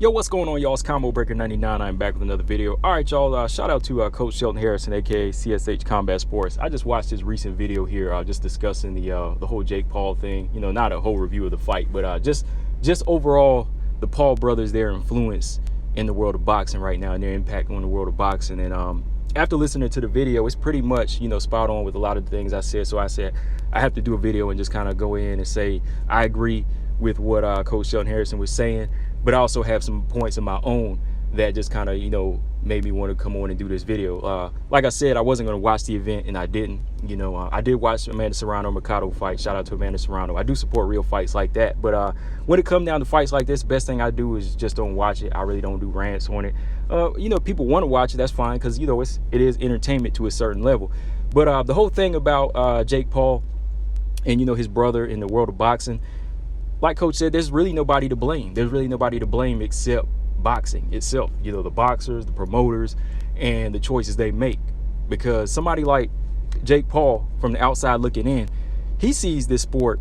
Yo, what's going on, y'all? It's Combo Breaker 99. I'm back with another video. All right, y'all. Shout out to Coach Shelton Harrison, aka CSH Combat Sports. I just watched his recent video here, just discussing the whole Jake Paul thing. You know, not a whole review of the fight, but just overall the Paul brothers, their influence in the world of boxing right now and their impact on the world of boxing. And after listening to the video, it's pretty much spot on with a lot of the things I said. So I said I have to do a video and just kind of go in and say I agree with what Coach Shelton Harrison was saying, but I also have some points of my own that just kind of made me want to come on and do this video. Like I said, I wasn't going to watch the event, and I didn't. I did watch Amanda Serrano Mercado fight. Shout out to Amanda Serrano. I do support real fights like that, but when it comes down to fights like this, best thing I do is just don't watch it. I really don't do rants on it. People want to watch it, that's fine, because it is entertainment to a certain level. But the whole thing about Jake Paul and his brother in the world of boxing, like Coach said, there's really nobody to blame. There's really nobody to blame except boxing itself. The boxers, the promoters, and the choices they make. Because somebody like Jake Paul, from the outside looking in, he sees this sport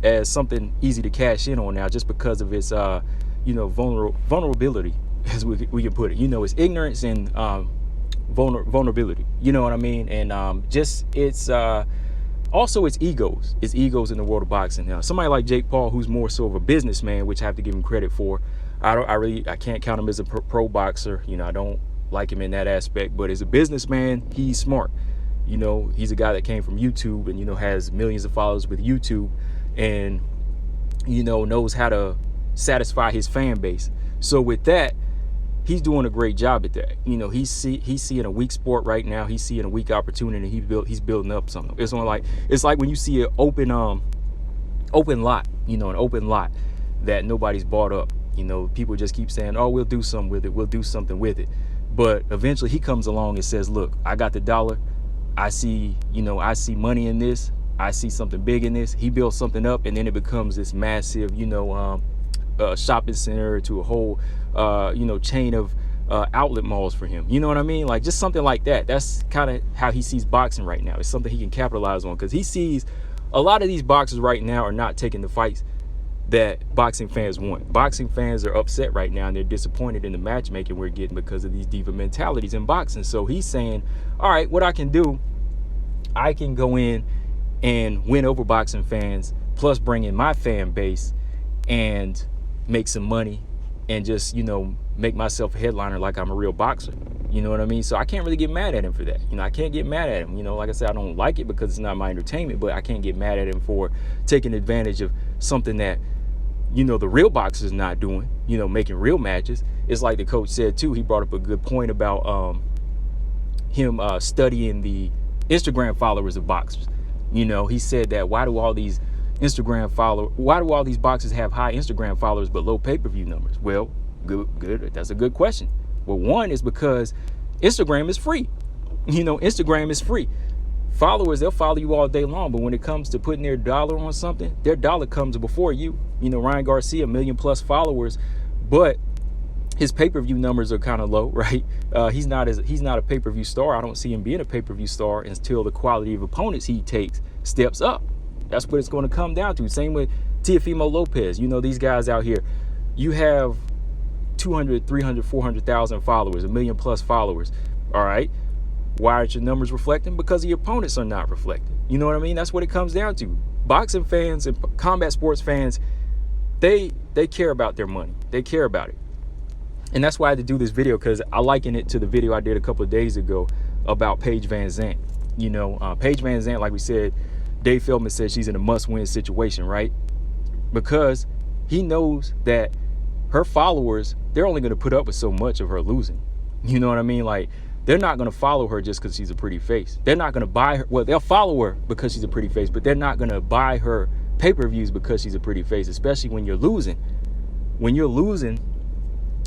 as something easy to cash in on now, just because of its, vulnerability, as we can put it. It's ignorance and vulnerability. You know what I mean? And also, it's egos. It's egos in the world of boxing. Now, somebody like Jake Paul, who's more so of a businessman, which I have to give him credit for. I can't count him as a pro boxer. I don't like him in that aspect. But as a businessman, he's smart. He's a guy that came from YouTube and has millions of followers with YouTube, and knows how to satisfy his fan base. So with that, he's doing a great job at that. He's seeing a weak sport right now. He's seeing a weak opportunity. He's building up something. It's like when you see an open lot, an open lot that nobody's bought up. People just keep saying, "Oh, we'll do something with it. We'll do something with it." But eventually he comes along and says, "Look, I got the dollar. I see money in this. I see something big in this." He builds something up, and then it becomes this massive, shopping center to a whole chain of outlet malls for him. You know what I mean? Like, just something like that. That's kind of how he sees boxing right now. It's something he can capitalize on, because he sees a lot of these boxers right now are not taking the fights that boxing fans want. Boxing fans are upset right now, and they're disappointed in the matchmaking we're getting because of these diva mentalities in boxing. So he's saying, all right, what I can do, I can go in and win over boxing fans, plus bring in my fan base and make some money, and just make myself a headliner like I'm a real boxer. You know what I mean? So I can't really get mad at him for that. I can't get mad at him. Like I said, I don't like it because it's not my entertainment, but I can't get mad at him for taking advantage of something that the real boxer's not doing, making real matches. It's like the coach said too. He brought up a good point about him studying the Instagram followers of boxers. He said that why do all these boxers have high Instagram followers but low pay-per-view numbers? Well, good. That's a good question. Well, one is because Instagram is free. Instagram is free. Followers, they'll follow you all day long, but when it comes to putting their dollar on something, their dollar comes before you. Ryan Garcia, 1 million plus followers, but his pay-per-view numbers are kind of low, right? He's not a pay-per-view star. I don't see him being a pay-per-view star until the quality of opponents he takes steps up. That's what it's going to come down to. Same with Teofimo Lopez. These guys out here, you have 200, 300, 400,000 followers, 1 million plus followers. All right. Why aren't your numbers reflecting? Because your opponents are not reflecting. You know what I mean? That's what it comes down to. Boxing fans and combat sports fans, they care about their money. They care about it. And that's why I had to do this video, because I liken it to the video I did a couple of days ago about Paige Van Zandt. Paige Van Zandt, like we said, Dave Feldman said she's in a must-win situation, right? Because he knows that her followers, they're only going to put up with so much of her losing. You know what I mean? Like, they're not going to follow her just because she's a pretty face. They're not going to buy her. Well, they'll follow her because she's a pretty face, but they're not going to buy her pay-per-views because she's a pretty face, especially when you're losing. When you're losing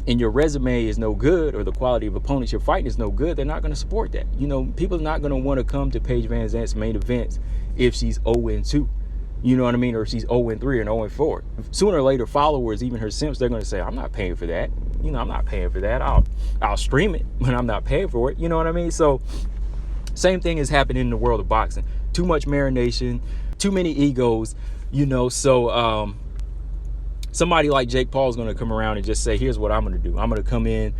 and your resume is no good, or the quality of opponents you're fighting is no good, they're not going to support that. People are not going to want to come to Paige Van Zandt's main events if she's 0-2. You know what I mean? Or if she's 0-3 and 0-4. Sooner or later, followers, even her simps, they're going to say, I'm not paying for that. I'm not paying for that. I'll stream it, but I'm not paying for it. You know what I mean? So same thing is happening in the world of boxing. Too much marination, too many egos, So somebody like Jake Paul is going to come around and just say, here's what I'm going to do. I'm going to come in,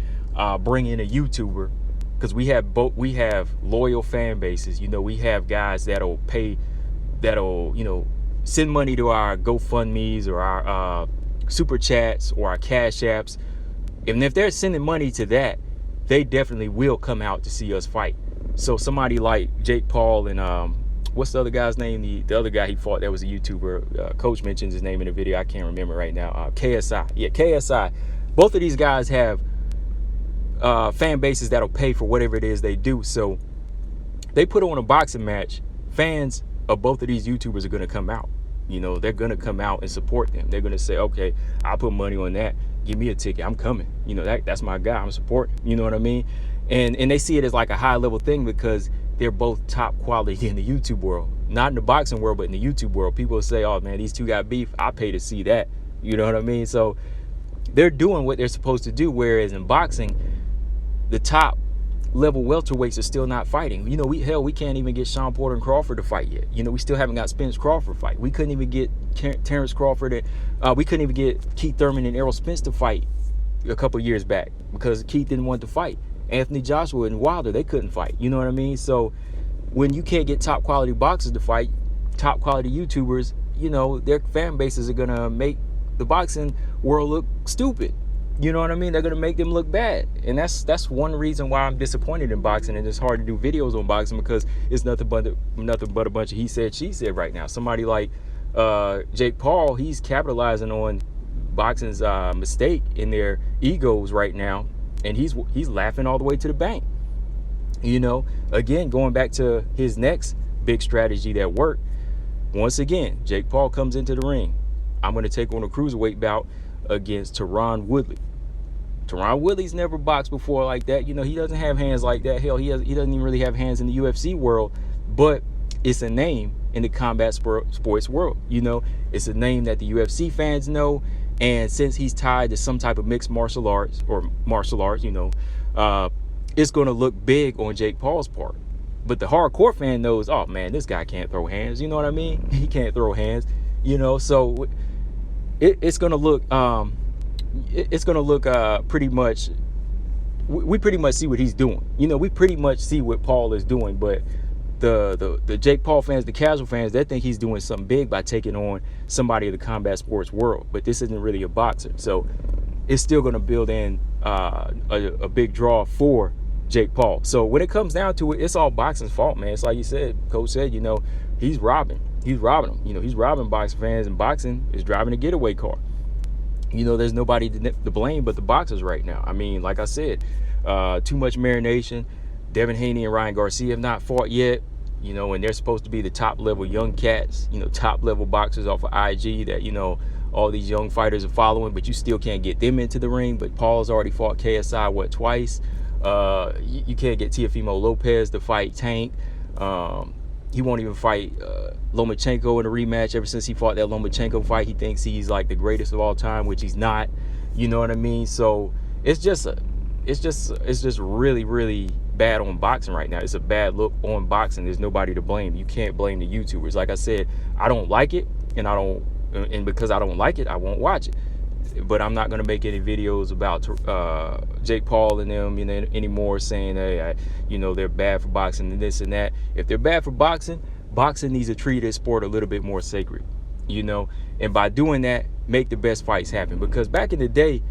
bring in a YouTuber, because we have loyal fan bases. We have guys that'll send money to our GoFundMe's or our super chats or our cash apps. And if they're sending money to that, they definitely will come out to see us fight. So somebody like Jake Paul and what's the other guy's name? The other guy he fought that was a YouTuber. Coach mentions his name in the video. I can't remember right now. KSI. Yeah, KSI. Both of these guys have fan bases that'll pay for whatever it is they do. So they put on a boxing match. Fans of both of these YouTubers are going to come out. They're going to come out and support them. They're going to say, okay, I'll put money on that. Give me a ticket. I'm coming. That's my guy. I'm supporting. You know what I mean? And they see it as like a high level thing because they're both top quality in the YouTube world. Not in the boxing world, but in the YouTube world. People will say, oh, man, these two got beef. I pay to see that. You know what I mean? So they're doing what they're supposed to do, whereas in boxing, the top level welterweights are still not fighting. We can't even get Sean Porter and Crawford to fight yet. We still haven't got Spence Crawford fight. We couldn't even get Terrence Crawford and we couldn't even get Keith Thurman and Errol Spence to fight a couple years back because Keith didn't want to fight. Anthony Joshua and Wilder, they couldn't fight. You know what I mean? So when you can't get top quality boxers to fight, top quality YouTubers, their fan bases are gonna make the boxing world look stupid. You know what I mean? They're gonna make them look bad, and that's one reason why I'm disappointed in boxing, and it's hard to do videos on boxing because it's nothing but a bunch of he said, she said right now. Somebody like Jake Paul, he's capitalizing on boxing's mistake in their egos right now, and he's laughing all the way to the bank. Again, going back to his next big strategy that worked. Once again, Jake Paul comes into the ring. I'm going to take on a cruiserweight bout against Tyron Woodley. Tyron Woodley's never boxed before like that. He doesn't have hands like that. Hell, he doesn't even really have hands in the UFC world, but it's a name in the combat sports world. It's a name that the UFC fans know, and since he's tied to some type of mixed martial arts, it's going to look big on Jake Paul's part. But the hardcore fan knows, oh man, this guy can't throw hands. You know what I mean? He can't throw hands. So it's going to look pretty much, we pretty much see what he's doing. We pretty much see what Paul is doing, but the Jake Paul fans, the casual fans, they think he's doing something big by taking on somebody of the combat sports world. But this isn't really a boxer, so it's still going to build in a big draw for Jake Paul. So when it comes down to it, it's all boxing's fault, man. It's like you said, Coach said, he's robbing them. He's robbing boxing fans, and boxing is driving a getaway car. There's nobody to blame but the boxers right now. I mean, like I said, too much marination. Devin Haney and Ryan Garcia have not fought yet, and they're supposed to be the top level young cats, top level boxers off of IG that, all these young fighters are following, but you still can't get them into the ring. But Paul's already fought KSI, twice? You can't get Teofimo Lopez to fight Tank. He won't even fight Lomachenko in a rematch. Ever since he fought that Lomachenko fight, he thinks he's like the greatest of all time, which he's not. You know what I mean? So it's just really, really bad on boxing right now. It's a bad look on boxing. There's nobody to blame. You can't blame the YouTubers. Like I said, I don't like it, and because I don't like it, I won't watch it. But I'm not going to make any videos about Jake Paul and them anymore, saying, hey, they're bad for boxing and this and that. If they're bad for boxing, boxing needs to treat its sport a little bit more sacred, and by doing that, make the best fights happen. Because back in the day,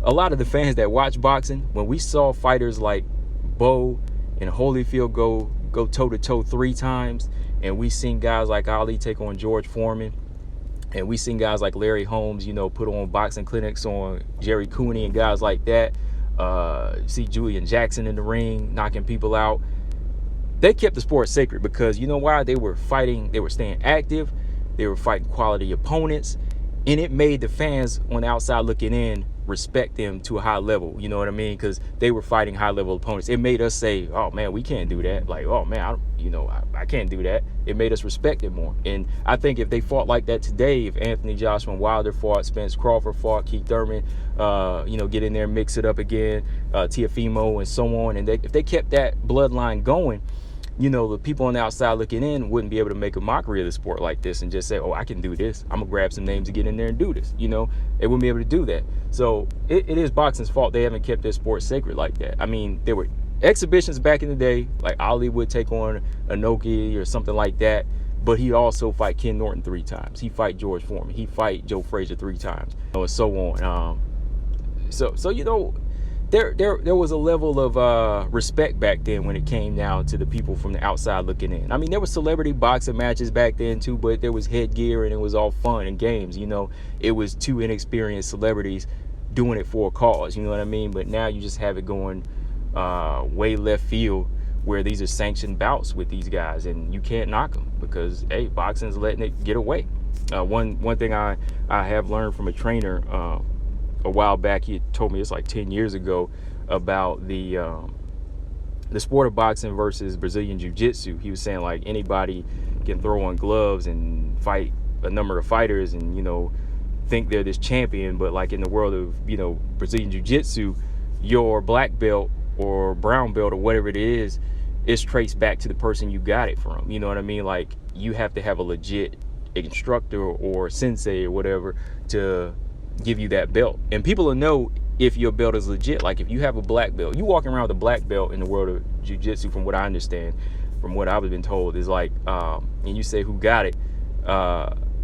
a lot of the fans that watch boxing, when we saw fighters like Bo and Holyfield go toe-to-toe 3 times, and we seen guys like Ali take on George Foreman, and we seen guys like Larry Holmes, put on boxing clinics on Jerry Cooney and guys like that. See Julian Jackson in the ring, knocking people out. They kept the sport sacred because you know why? They were fighting, they were staying active, they were fighting quality opponents, and it made the fans on the outside looking in respect them to a high level. You know what I mean? Because they were fighting high level opponents. It made us say, oh man, we can't do that. Like, oh man, I can't do that. It made us respect it more. And I think if they fought like that today, if Anthony Joshua and Wilder fought, Spence Crawford fought, Keith Thurman, get in there, mix it up again, Teofimo and so on, and if they kept that bloodline going, you know, the people on the outside looking in wouldn't be able to make a mockery of the sport like this and just say, oh, I can do this. I'm gonna grab some names to get in there and do this. You know, they wouldn't be able to do that. So it is boxing's fault they haven't kept their sport sacred like that. I mean, there were exhibitions back in the day, like Ali would take on Inoki or something like that, but he'd also fight Ken Norton 3 times. He'd fight George Foreman. He'd fight Joe Frazier 3 times, and so on. So you know, there was a level of respect back then when it came down to the people from the outside looking in. I mean, there were celebrity boxing matches back then too, but there was headgear and it was all fun and games. You know, it was 2 inexperienced celebrities doing it for a cause. You know what I mean? But now you just have it going way left field, where these are sanctioned bouts with these guys, and you can't knock them because, hey, boxing's letting it get away. One thing I have learned from a trainer a while back, he told me it's like 10 years ago about the sport of boxing versus Brazilian Jiu-Jitsu. He was saying like anybody can throw on gloves and fight a number of fighters and, you know, think they're this champion, but like in the world of, you know, Brazilian Jiu-Jitsu, your black belt or brown belt or whatever it is traced back to the person you got it from. You know what I mean? Like, you have to have a legit instructor or sensei or whatever to give you that belt, and people will know if your belt is legit. Like, if you have a black belt, you walking around with a black belt in the world of jiu-jitsu, from what I understand, from what I've been told, is like, and you say who got it,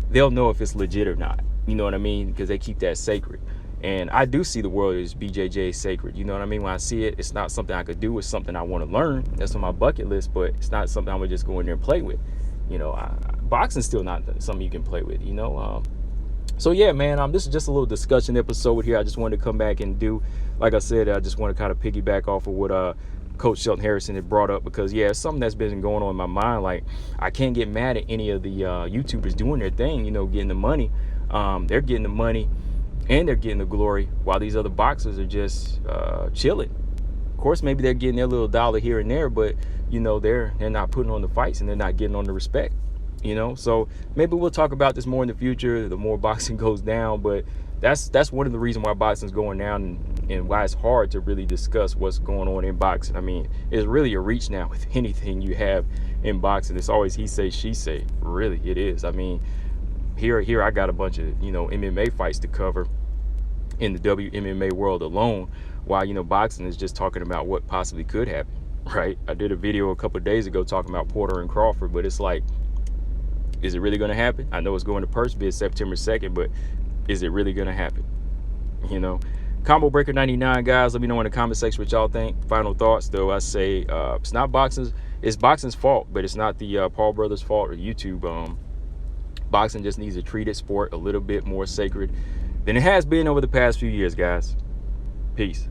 they'll know if it's legit or not. You know what I mean? Because they keep that sacred. And I do see the world as BJJ sacred. You know what I mean? When I see it, it's not something I could do. It's something I want to learn. That's on my bucket list, but it's not something I'm going to just go in there and play with. You know, boxing's still not something you can play with, you know? So yeah, man, this is just a little discussion episode here. I just wanted to come back and do, like I said, I just want to kind of piggyback off of what Coach Shelton Harrison had brought up, because yeah, it's something that's been going on in my mind. Like, I can't get mad at any of the YouTubers doing their thing, you know, getting the money. They're getting the money and they're getting the glory, while these other boxers are just chilling. Of course, maybe they're getting their little dollar here and there, but you know, they're not putting on the fights and they're not getting on the respect. You know, so maybe we'll talk about this more in the future, the more boxing goes down. But that's one of the reasons why boxing's going down, and why it's hard to really discuss what's going on in boxing. I mean, it's really a reach now with anything you have in boxing. It's always he say, she say. Really, it is. I mean, here I got a bunch of, you know, MMA fights to cover in the WMMA world alone, while, you know, boxing is just talking about what possibly could happen, right? I did a video a couple of days ago talking about Porter and Crawford, but it's like, is it really going to happen? I know it's going to purse bid September 2nd, but is it really going to happen? You know, Combo Breaker 99, guys, let me know in the comment section what y'all think. Final thoughts, though, I say it's not boxing's, it's boxing's fault, but it's not the Paul brothers' fault or YouTube. Boxing just needs to treat its sport a little bit more sacred than it has been over the past few years, guys. Peace.